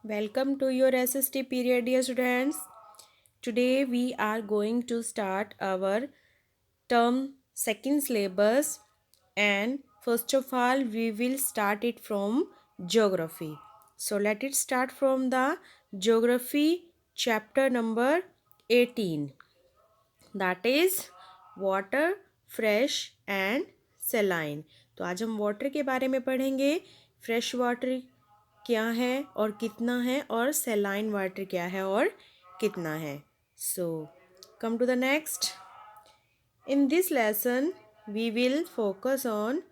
Welcome to your SST period, dear students. Today we are going to start our term second syllabus, and first of all we will start it from geography. So let it start from the geography chapter number 18, that is water, fresh and saline. तो आज हम water के बारे में पढ़ेंगे. Fresh water क्या है और कितना है, और सेलाइन वाटर क्या है और कितना है. So come to the next. In this lesson we will focus on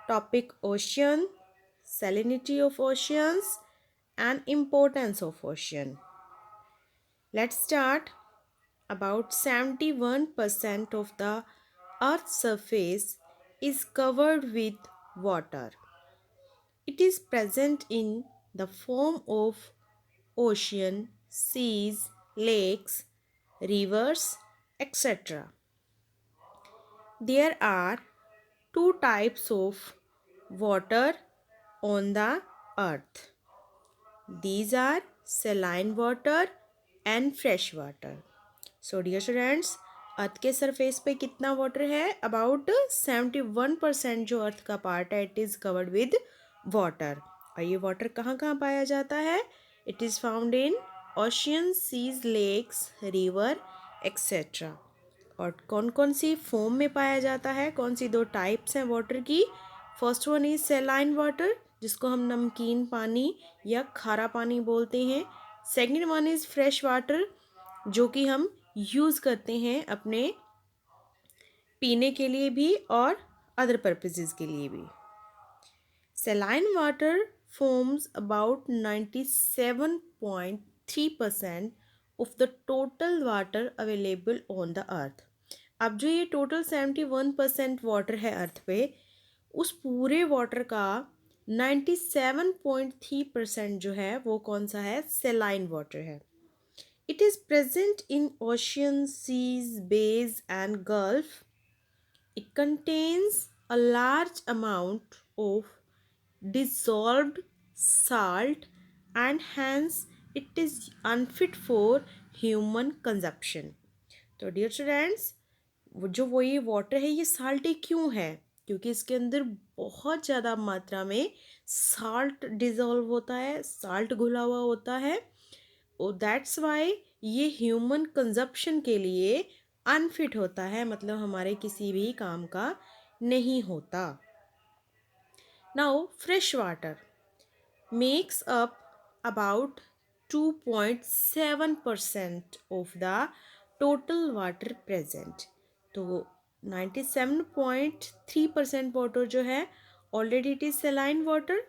topic ocean, salinity of oceans and importance of ocean. Let's start. About 71% of the earth's surface is covered with water. It is present in the form of ocean, seas, lakes, rivers, etc. There are two types of water on the earth. These are saline water and fresh water. So dear students, अर्थ के surface पे कितना water है? About 71% जो अर्थ का part है it is covered with water. और ये water कहाँ कहाँ पाया जाता है? It is found in ocean, seas, lakes, river etcetera. और कौन कौन सी फॉर्म में पाया जाता है? कौन सी दो टाइप्स हैं वाटर की? First one is saline water, जिसको हम नमकीन पानी या खारा पानी बोलते हैं. Second one is fresh water, जो कि हम यूज़ करते हैं अपने पीने के लिए भी और अदर पर्पसेस के लिए भी. Saline water forms about 97.3% of the total water available on the earth. अब जो ये टोटल 71% वाटर है अर्थ पे, उस पूरे वाटर का 97.3% जो है वो कौन सा है? सेलाइन वाटर है. It is present in oceans, seas, bays and gulf. It contains a large amount of dissolved salt and hence it is unfit for human consumption. तो डियर स्टूडेंट्स, वो ये वाटर है ये साल्टी क्यों है? क्योंकि इसके अंदर बहुत ज़्यादा मात्रा में साल्ट डिज़ोल्व होता है, साल्ट घुला हुआ होता है. दैट्स वाई ये ह्यूमन कंजप्शन के लिए अनफिट होता है, मतलब हमारे किसी भी काम का नहीं होता. Now fresh water makes up about 2.7% of the total water present. तो 97.3% वाटर जो है already it is saline water,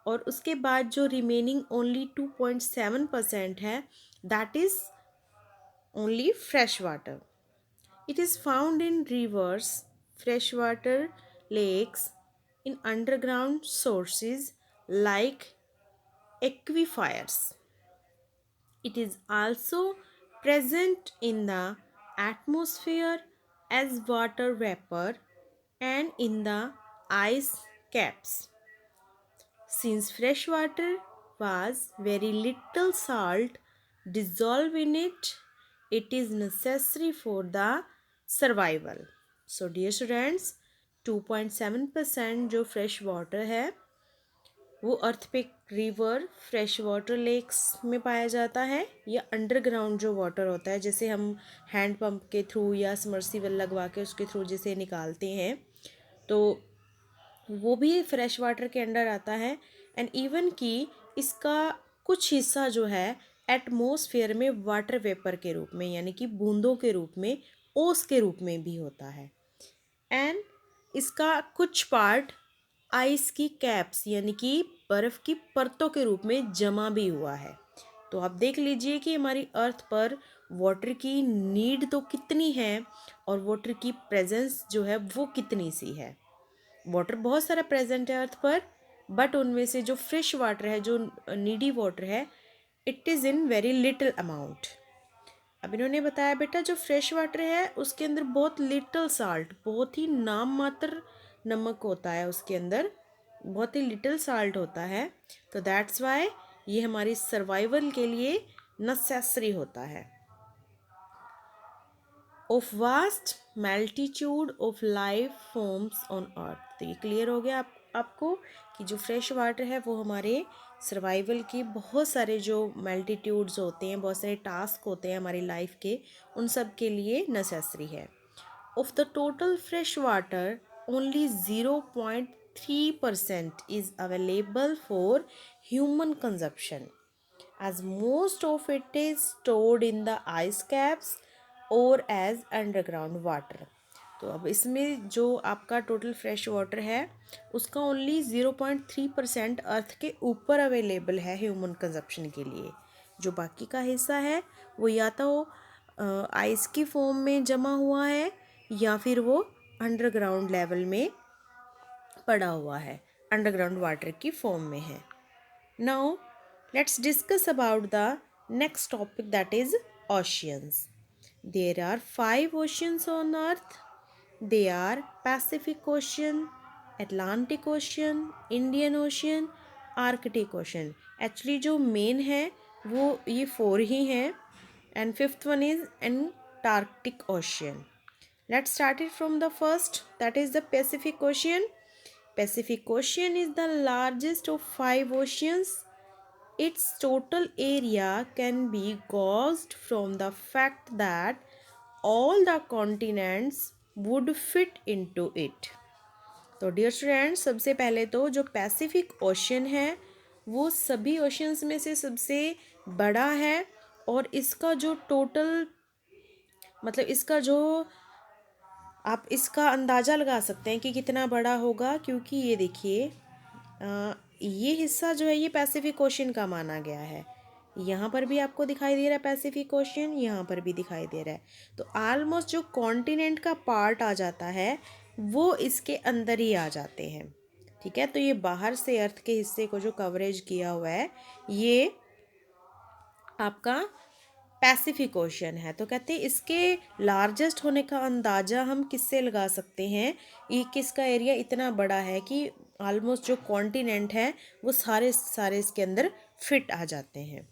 और उसके बाद जो रिमेनिंग ओनली 2.7% है that is only fresh water. It is found in rivers, fresh water lakes, in underground sources like aquifers. It is also present in the atmosphere as water vapor and in the ice caps. Since fresh water was very little salt dissolved in it, it is necessary for the survival. So dear students, 2.7% जो fresh water है वो अर्थ पे river, fresh water lakes में पाया जाता है, या underground जो वाटर होता है जैसे हम हैंड पंप के थ्रू या समर्सिबल लगवा के उसके थ्रू जिसे निकालते हैं, तो वो भी फ्रेश वाटर के अंडर आता है. एंड इवन कि इसका कुछ हिस्सा जो है एटमॉस्फेयर में वाटर वेपर के रूप में, यानी कि बूंदों के रूप में, ओस के रूप में भी होता है. एंड इसका कुछ पार्ट आइस की कैप्स यानी कि बर्फ़ की परतों के रूप में जमा भी हुआ है. तो आप देख लीजिए कि हमारी अर्थ पर वाटर की नीड तो कितनी है और वाटर की प्रेजेंस जो है वो कितनी सी है. वाटर बहुत सारा प्रेजेंट है अर्थ पर, बट उनमें से जो फ्रेश वाटर है, जो नीडी वाटर है, it is in very little amount. अब इन्होंने बताया बेटा जो फ्रेश वाटर है उसके अंदर बहुत लिटिल साल्ट, बहुत ही नाम मात्र नमक होता है उसके अंदर, बहुत ही लिटिल साल्ट होता है. तो दैट्स वाई ये हमारी सर्वाइवल के लिए नेसेसरी होता है। Of vast multitude of life forms on earth. तो ये क्लियर हो गया आपको कि जो फ्रेश वाटर है वो हमारे सर्वाइवल की बहुत सारे जो मल्टीट्यूड्स होते हैं, बहुत सारे टास्क होते हैं हमारी लाइफ के, उन सब के लिए नेसेसरी है। Of the total fresh water only 0.3% is available for human consumption, as most of it is stored in the ice caps or as underground water। तो अब इसमें जो आपका टोटल फ्रेश वाटर है उसका ओनली 0.3% अर्थ के ऊपर अवेलेबल है ह्यूमन कंजप्शन के लिए। जो बाकी का हिस्सा है वो या तो आइस की फॉर्म में जमा हुआ है या फिर वो अंडरग्राउंड लेवल में पड़ा हुआ है, अंडरग्राउंड वाटर की फॉर्म में है। Now, let's discuss about the next topic, that is oceans. There are 5 oceans on earth. They are Pacific Ocean, Atlantic Ocean, Indian Ocean, Arctic Ocean. Actually जो main है वो ये 4 ही हैं, and fifth one is Antarctic Ocean. Let's start it from the first, that is the Pacific Ocean. Pacific Ocean is the largest of 5 oceans. Its total area can be gauged from the fact that all the continents would fit into it. तो dear students, सबसे पहले तो जो Pacific ocean है वो सभी oceans में से सबसे बड़ा है, और इसका जो टोटल मतलब इसका जो आप इसका अंदाज़ा लगा सकते हैं कि कितना बड़ा होगा, क्योंकि ये देखिए ये हिस्सा जो है ये पैसिफिक ओशन का माना गया है। यहाँ पर भी आपको दिखाई दे रहा है पैसिफिक ओशन, यहाँ पर भी दिखाई दे रहा है। तो ऑलमोस्ट जो कॉन्टिनेंट का पार्ट आ जाता है वो इसके अंदर ही आ जाते हैं। ठीक है, तो ये बाहर से अर्थ के हिस्से को जो कवरेज किया हुआ है ये आपका पैसिफिक ओशन है। तो कहते हैं इसके लार्जेस्ट होने का अंदाज़ा हम किससे लगा सकते हैं, ये किसका एरिया इतना बड़ा है कि ऑलमोस्ट जो कॉन्टिनेंट है वो सारे सारे इसके अंदर फिट आ जाते हैं।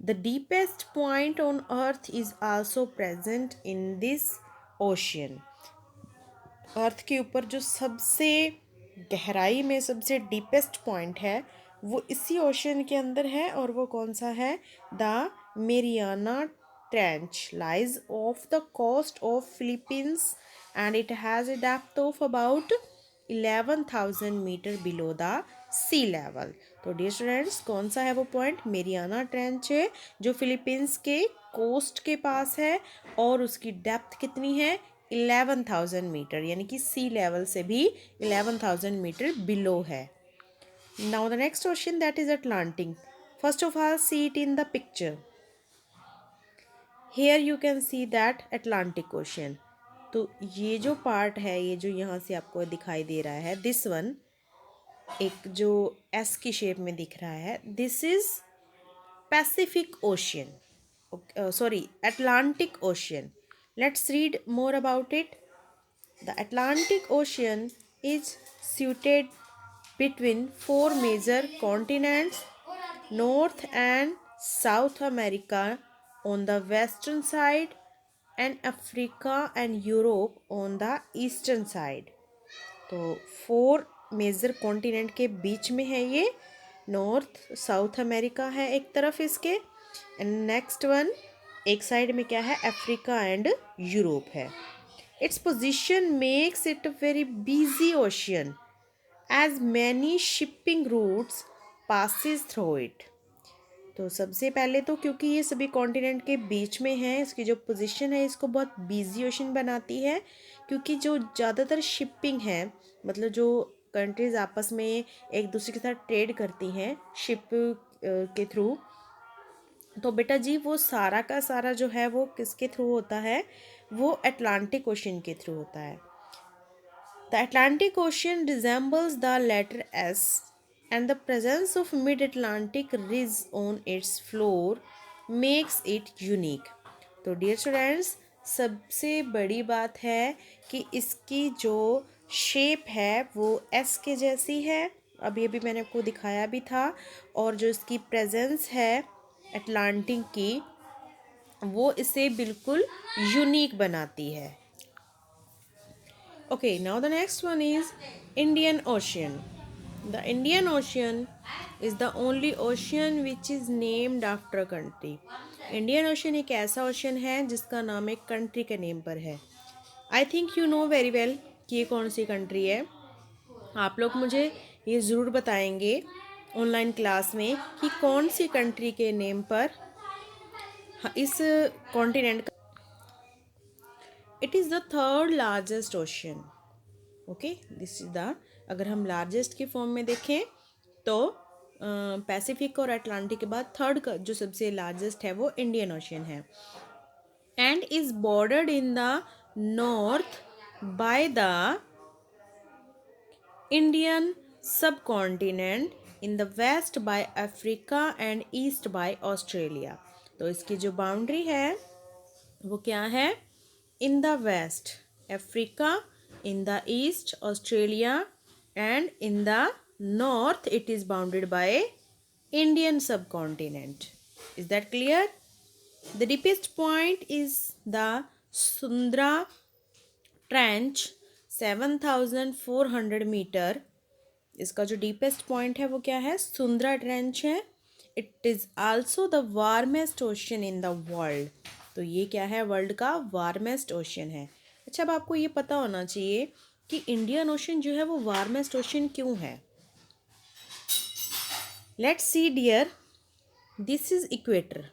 The deepest point on earth is also present in this ocean. Earth के ऊपर जो सबसे गहराई में सबसे डीपेस्ट पॉइंट है वो इसी ओशन के अंदर है, और वो कौन सा है? The Mariana trench lies off the coast of Philippines and it has a depth of about 11,000 metre below the sea level. तो डियर स्टूडेंट्स, कौन सा है वो पॉइंट? मेरियाना ट्रेंच है जो फिलीपींस के कोस्ट के पास है, और उसकी डेप्थ कितनी है? 11,000 मीटर, यानी कि सी लेवल से भी 11,000 मीटर बिलो है। Now the next ocean, that is Atlantic. First of all see it in the picture. Here you can see that Atlantic ocean. तो ये जो पार्ट है, ये जो यहाँ से आपको दिखाई दे रहा है, दिस वन एक जो एस की शेप में दिख रहा है, this is Pacific ocean, sorry, Atlantic Ocean. Let's read more about it. The Atlantic Ocean is situated between 4 major continents, North and South America on the western side, and Africa and Europe on the eastern side. तो 4 major continent के बीच में है ये। North south America है एक तरफ इसके, and next one एक साइड में क्या है? अफ्रीका एंड यूरोप है। It's position makes it a very busy ocean as many shipping routes passes through it. तो सबसे पहले तो क्योंकि ये सभी कॉन्टिनेंट के बीच में है, इसकी जो पोजीशन है इसको बहुत बिजी ओशन बनाती है, क्योंकि जो ज़्यादातर शिपिंग है, मतलब जो कंट्रीज़ आपस में एक दूसरे के साथ ट्रेड करती हैं शिप के थ्रू, तो बेटा जी वो सारा का सारा जो है वो किसके थ्रू होता है? वो अटलांटिक ओशन के थ्रू होता है। The Atlantic Ocean resembles the letter S, and the presence of mid-Atlantic ridge on its floor makes it unique. तो डियर स्टूडेंट्स, सबसे बड़ी बात है कि इसकी जो शेप है वो एस के जैसी है, अभी अभी मैंने आपको दिखाया भी था, और जो इसकी प्रेजेंस है अटलांटिक की, वो इसे बिल्कुल यूनिक बनाती है। Okay, now the next one is Indian Ocean. The Indian Ocean is the only ocean which is named after a country. Indian ocean एक ऐसा ओशन है जिसका नाम एक कंट्री के नेम पर है। I think you know very well कि ये कौन सी कंट्री है। आप लोग मुझे ये ज़रूर बताएंगे ऑनलाइन क्लास में कि कौन सी कंट्री के नेम पर इस कॉन्टिनेंट का। It is the third largest ocean. Okay, this is the, अगर हम लार्जेस्ट के फॉर्म में देखें तो पैसिफिक और अटलांटिक के बाद थर्ड का जो सबसे लार्जेस्ट है वो इंडियन ओशन है, and is bordered in the north by the Indian subcontinent, in the west by Africa and east by Australia. तो इसकी जो बाउंड्री है वो क्या है? In the west Africa, in the east Australia, and in the north it is bounded by Indian subcontinent. Is that clear? The deepest point is the Sundra Trench, 7,400 metre. इसका जो deepest point है वो क्या है? Sunda trench है। It is also the warmest ocean in the world. तो ये क्या है? वर्ल्ड का वार्मेस्ट ओशन है। अच्छा, अब आपको ये पता होना चाहिए कि इंडियन ओशन जो है वो वार्मेस्ट ओशन क्यों है। Let's see dear, this is equator,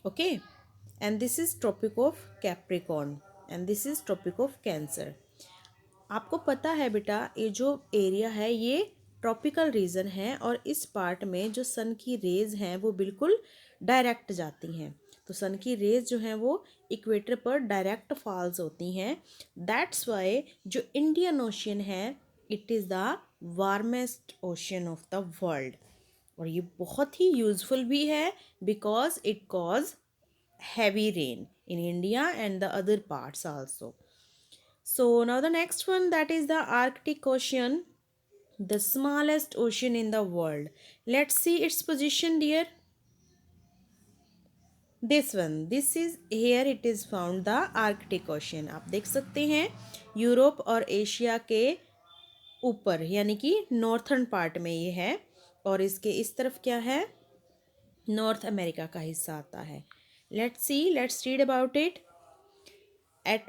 okay, and this is Tropic of Capricorn, and this is Tropic of Cancer. आपको पता है बेटा, ये जो एरिया है ये ट्रॉपिकल रीजन है, और इस पार्ट में जो सन की रेज हैं वो बिल्कुल डायरेक्ट जाती हैं। तो सन की रेज जो हैं वो इक्वेटर पर डायरेक्ट फॉल्स होती हैं। दैट्स वाई जो इंडियन ओशन है it is the warmest ocean of the world, और ये बहुत ही यूजफुल भी है because it cause heavy rain in India and the other parts also. So now the next one, that is the Arctic Ocean, the smallest ocean in the world. Let's see its position, dear. This one, this is here it is found the Arctic Ocean. आप देख सकते हैं Europe और Asia के ऊपर, यानी कि northern part में ये है, और इसके इस तरफ क्या है? नॉर्थ अमेरिका का हिस्सा आता है। Let's C, let's read about it. At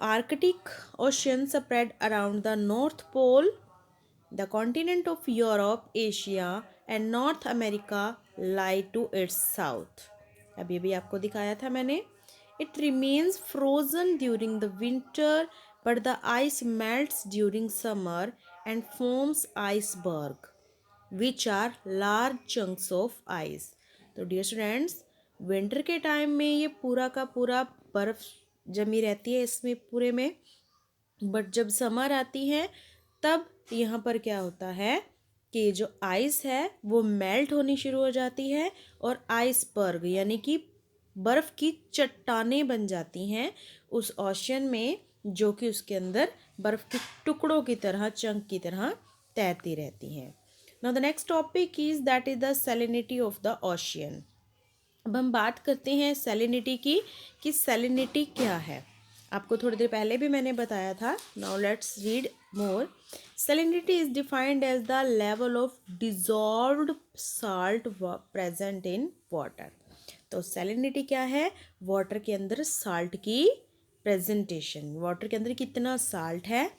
Arctic Ocean spread around the North Pole, the continent of Europe, Asia and North America lie to its south. अभी अभी आपको दिखाया था मैंने। It remains frozen during the winter, but the ice melts during summer and forms iceberg, which are large chunks of ice. तो dear students, winter के time में ये पूरा का पूरा बर्फ जमी रहती है इसमें पूरे में, बट जब समर आती है तब यहाँ पर क्या होता है कि जो आइस है वो मेल्ट होनी शुरू हो जाती है, और आइसबर्ग यानी कि बर्फ़ की चट्टानें बन जाती हैं उस ओशन में, जो कि उसके अंदर बर्फ़ के टुकड़ों की तरह, चंक की तरह तैरती रहती हैं। Now the next topic is that is the salinity of the ocean. अब हम बात करते हैं सैलिनिटी की, कि सैलिनिटी क्या है। आपको थोड़ी देर पहले भी मैंने बताया था। Now let's read more. Salinity is defined as the level of dissolved salt present in water. तो सैलिनिटी क्या है? वाटर के अंदर साल्ट की प्रेजेंटेशन, वाटर के अंदर कितना साल्ट है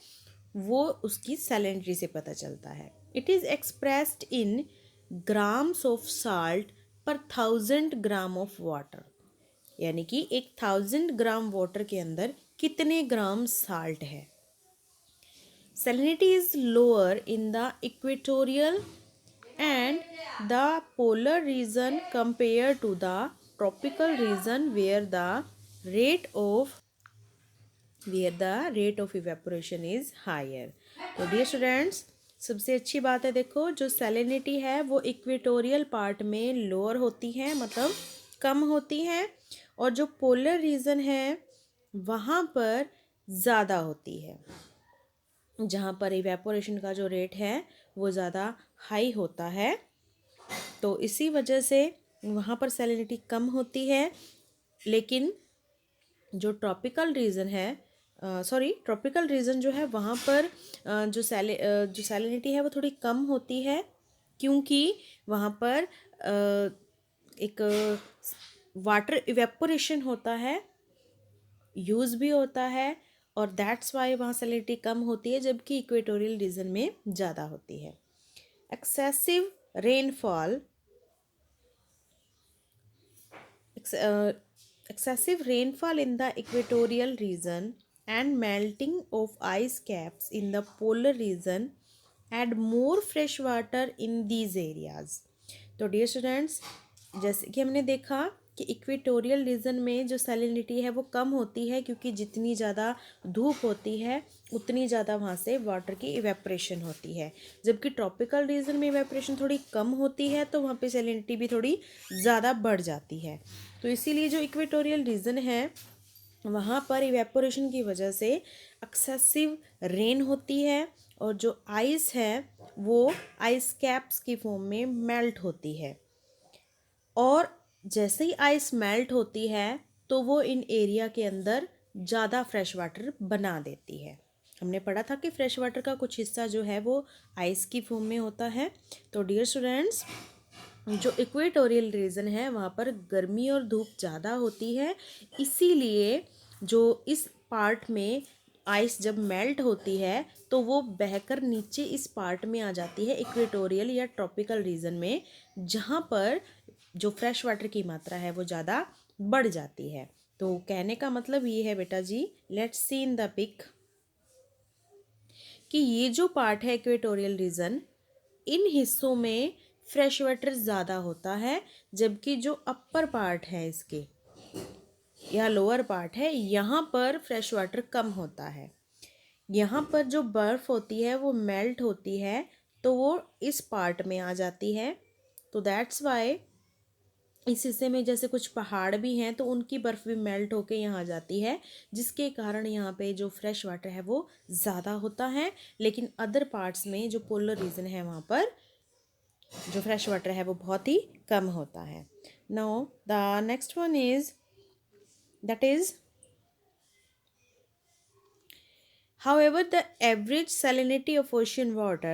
वो उसकी सैलिनिटी से पता चलता है। It is expressed in grams of salt पर 1000 ग्राम ऑफ वाटर, यानी कि 1000 ग्राम वाटर के अंदर कितने ग्राम साल्ट है। Salinity is lower in the equatorial and the polar region compare to the tropical region where the rate of evaporation is higher. तो dear students, सबसे अच्छी बात है, देखो जो सैलिनिटी है वो इक्वेटोरियल पार्ट में लोअर होती है, मतलब कम होती है, और जो पोलर रीजन है वहाँ पर ज़्यादा होती है। जहाँ पर इवेपोरेशन का जो रेट है वो ज़्यादा हाई होता है, तो इसी वजह से वहाँ पर सैलिनिटी कम होती है। लेकिन जो ट्रॉपिकल रीजन है, ट्रॉपिकल रीजन जो है वहाँ पर जो सैलिनिटी है वो थोड़ी कम होती है, क्योंकि वहाँ पर एक वाटर इवेपोरेशन होता है, यूज़ भी होता है, और दैट्स वाई वहाँ सैलिनिटी कम होती है, जबकि इक्वेटोरियल रीजन में ज़्यादा होती है। Excessive rainfall excessive rainfall in the equatorial region and melting of ice caps in the polar region add more fresh water in these areas। तो डियर स्टूडेंट्स, जैसे कि हमने देखा कि इक्वेटोरियल रीजन में जो सैलिनिटी है वो कम होती है, क्योंकि जितनी ज़्यादा धूप होती है उतनी ज़्यादा वहाँ से वाटर की इवेपरेशन होती है, जबकि ट्रॉपिकल रीजन में इवेपरेशन थोड़ी कम होती है, तो वहाँ पे सैलिनिटी भी थोड़ी ज़्यादा बढ़ जाती है। तो इसीलिए जो इक्वेटोरियल रीजन है वहाँ पर इवेपोरेशन की वजह से एक्सेसिव रेन होती है, और जो आइस है वो आइस कैप्स की फॉर्म में मेल्ट होती है, और जैसे ही आइस मेल्ट होती है तो वो इन एरिया के अंदर ज़्यादा फ्रेश वाटर बना देती है। हमने पढ़ा था कि फ्रेश वाटर का कुछ हिस्सा जो है वो आइस की फॉर्म में होता है। तो डियर स्टूडेंट्स, जो इक्वेटोरियल रीजन है वहाँ पर गर्मी और धूप ज़्यादा होती है, इसीलिए जो इस पार्ट में आइस जब मेल्ट होती है तो वो बहकर नीचे इस पार्ट में आ जाती है, इक्वेटोरियल या ट्रॉपिकल रीजन में, जहाँ पर जो फ्रेश वाटर की मात्रा है वो ज़्यादा बढ़ जाती है। तो कहने का मतलब ये है बेटा जी, let's see in the pic, कि ये जो पार्ट है इक्वेटोरियल रीजन, इन हिस्सों में फ्रेश वाटर ज़्यादा होता है, जबकि जो अपर पार्ट है इसके या लोअर पार्ट है यहाँ पर फ्रेश वाटर कम होता है। यहाँ पर जो बर्फ़ होती है वो मेल्ट होती है, तो वो इस पार्ट में आ जाती है। तो दैट्स वाई इस हिस्से में जैसे कुछ पहाड़ भी हैं तो उनकी बर्फ़ भी मेल्ट होके यहाँ आ जाती है, जिसके कारण यहाँ पे जो फ्रेश वाटर है वो ज़्यादा होता है। लेकिन अदर पार्ट्स में जो पोलर रीजन है वहाँ पर जो फ्रेश वाटर है वो बहुत ही कम होता है। Now the next one is that is however the average salinity of ocean water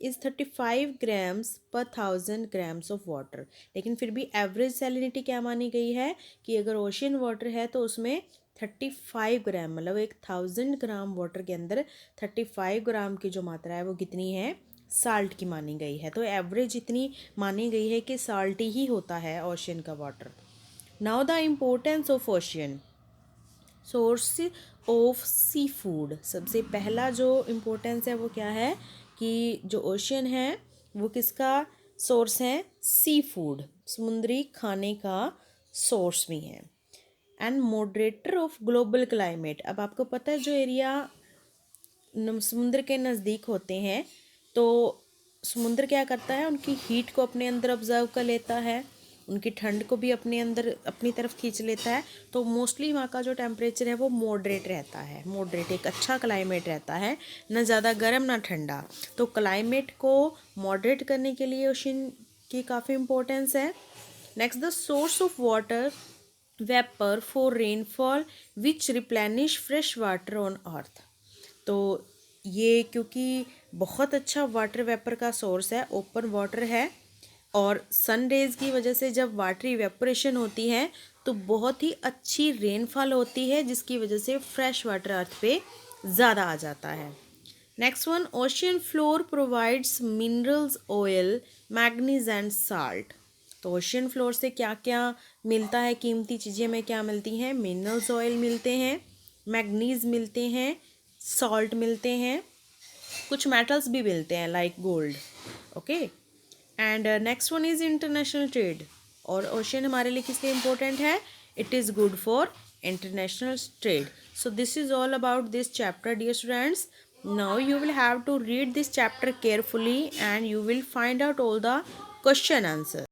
is 35 grams per 1000 grams of water। लेकिन फिर भी एवरेज सैलिनिटी क्या मानी गई है कि अगर ओशियन वाटर है तो उसमें 35 ग्राम, मतलब 1000 ग्राम वाटर के अंदर 35 ग्राम की जो मात्रा है वो कितनी है, साल्ट की मानी गई है। तो एवरेज इतनी मानी गई है कि साल्ट ही होता है ओशियन का water. Now the importance of ocean, source of seafood. सबसे पहला जो इम्पोर्टेंस है वो क्या है कि जो ओशियन है वो किसका सोर्स है, सी फूड, समुद्री खाने का सोर्स भी है। And moderator of global climate. अब आपको पता है जो एरिया समुद्र के नज़दीक होते हैं तो समुद्र क्या करता है, उनकी हीट को अपने अंदर ऑब्जर्व कर लेता है, उनकी ठंड को भी अपने अंदर अपनी तरफ खींच लेता है। तो मोस्टली वहाँ का जो टेम्परेचर है वो मॉडरेट रहता है, मॉडरेट एक अच्छा क्लाइमेट रहता है, ना ज़्यादा गर्म ना ठंडा। तो क्लाइमेट को मॉडरेट करने के लिए ओशन की काफ़ी इम्पोर्टेंस है। Next, the source of water vapour for rainfall which replenish fresh water on earth. तो ये क्योंकि बहुत अच्छा वाटर वेपर का सोर्स है, ओपन वाटर है, और सन रेज की वजह से जब वाटर इवेपोरेशन होती है तो बहुत ही अच्छी रेनफॉल होती है, जिसकी वजह से फ्रेश वाटर अर्थ पे ज़्यादा आ जाता है। Next one, ocean floor provides minerals, oil, manganese and salt. तो ओशियन फ्लोर से क्या क्या मिलता है, कीमती चीज़ें में क्या मिलती हैं, मिनरल्स, ऑयल मिलते हैं, मैग्नीज मिलते हैं, सॉल्ट मिलते हैं, कुछ मेटल्स भी मिलते हैं like gold. Okay, and next one is international trade. और ओशियन हमारे लिए किस लिए इम्पोर्टेंट है, it is good for international trade. So this is all about this chapter dear students. now you will have to read this chapter carefully and you will find out all the question answer.